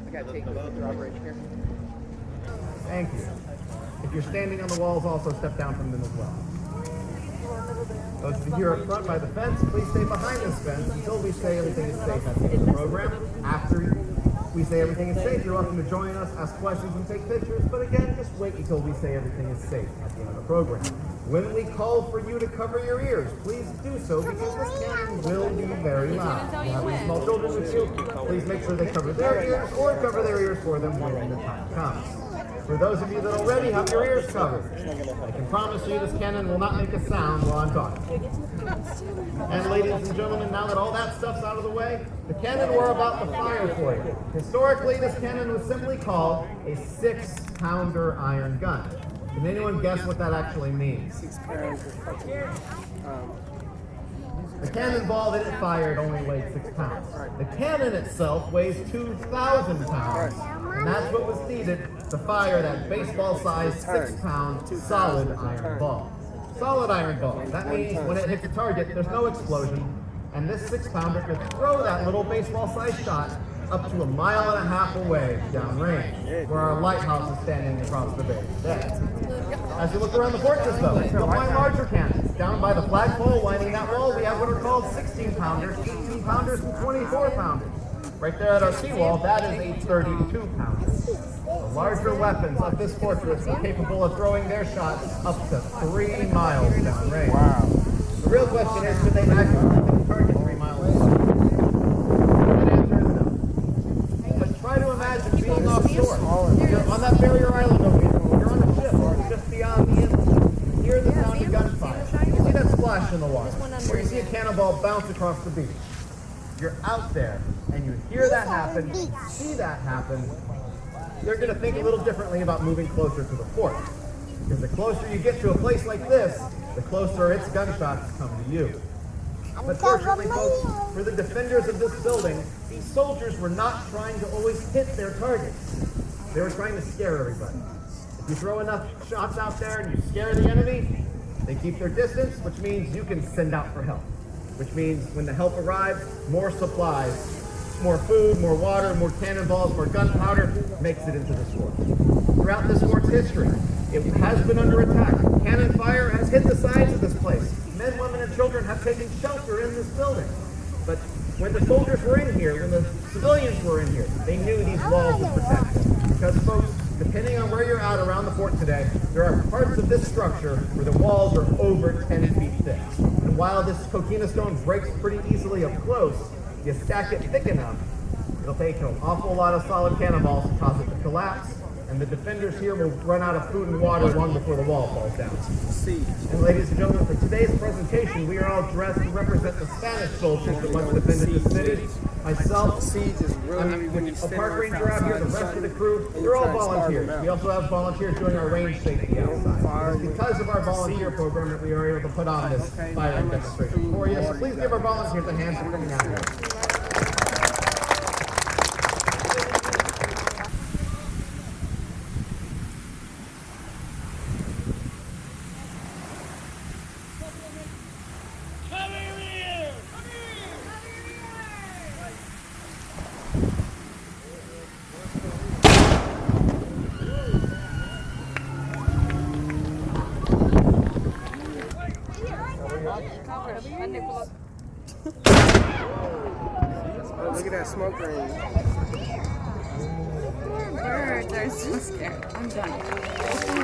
I gotta take the drawbridge here. Thank you. If you're standing on the walls, also step down from them as well. Those of you here up front by the fence, please stay behind this fence until we say everything is safe at the end of the program. After we say everything is safe, you're welcome to join us, ask questions, and take pictures. But again, just wait until we say everything is safe at the end of the program. When we call for you to cover your ears, please do so because this cannon will be very loud. If you have any small children with you, please make sure they cover their ears or cover their ears for them when the time comes. For those of you that already have your ears covered, I can promise you this cannon will not make a sound while I'm talking. And ladies and gentlemen, now that all that stuff's out of the way, the cannon we're about to fire for you. Historically, this cannon was simply called a 6-pounder iron gun. Can anyone guess what that actually means? 6 pounds of fucking, The cannonball that it fired only weighed 6 pounds. The cannon itself weighs 2,000 pounds, and that's what was needed to fire that baseball-sized 6-pound solid iron ball. Solid iron ball. That means when it hits a target, there's no explosion, and this 6-pounder could throw that little baseball-sized shot up to 1.5 miles away downrange, where our lighthouse is standing across the bay today. As you look around the fortress, though, you'll find larger cannons. Down by the flagpole lining that wall, we have what are called 16-pounders, 18-pounders, and 24-pounders. Right there at our seawall, that is a 32-pounder. The larger weapons of this fortress are capable of throwing their shots up to 3 miles downrange. Wow. The real question is, should they actually hit the target 3 miles away? The answer is no. But try to imagine being offshore. You're on that barrier island over here. You're on a ship just beyond the inlet. You hear the sound of gunfire. You see that splash in the water. Or you see a cannonball bounce across the beach. You're out there and you hear that happen, see that happen. You're going to think a little differently about moving closer to the fort. Because the closer you get to a place like this, the closer its gunshots come to you. But fortunately, folks, for the defenders of this building, these soldiers were not trying to always hit their targets. They were trying to scare everybody. If you throw enough shots out there and you scare the enemy, they keep their distance, which means you can send out for help. Which means when the help arrives, more supplies, more food, more water, more cannonballs, more gunpowder makes it into this fort. Throughout this fort's history, it has been under attack. Cannon fire has hit the sides of this place. Men, women, and children have taken shelter in this building. But when the soldiers were in here, when the civilians were in here, they knew these walls would protect them. Because, folks, depending on where you're at around the fort today, there are parts of this structure where the walls are over 10 feet thick. And while this coquina stone breaks pretty easily up close, you stack it thick enough, it'll take an awful lot of solid cannonballs to cause it to collapse, and the defenders here will run out of food and water long before the wall falls down. And ladies and gentlemen, for today's presentation, we are all dressed to represent the Spanish soldiers that once defended the city. Myself, I'm a park ranger out here, the rest of the crew, you're all volunteers. We also have volunteers doing our range safety outside. It's because of our volunteer program that we are able to put on this firing demonstration for you. So please give our volunteers a hand for coming out here. Look at that smoke ring. Poor birds are so scared. I'm done.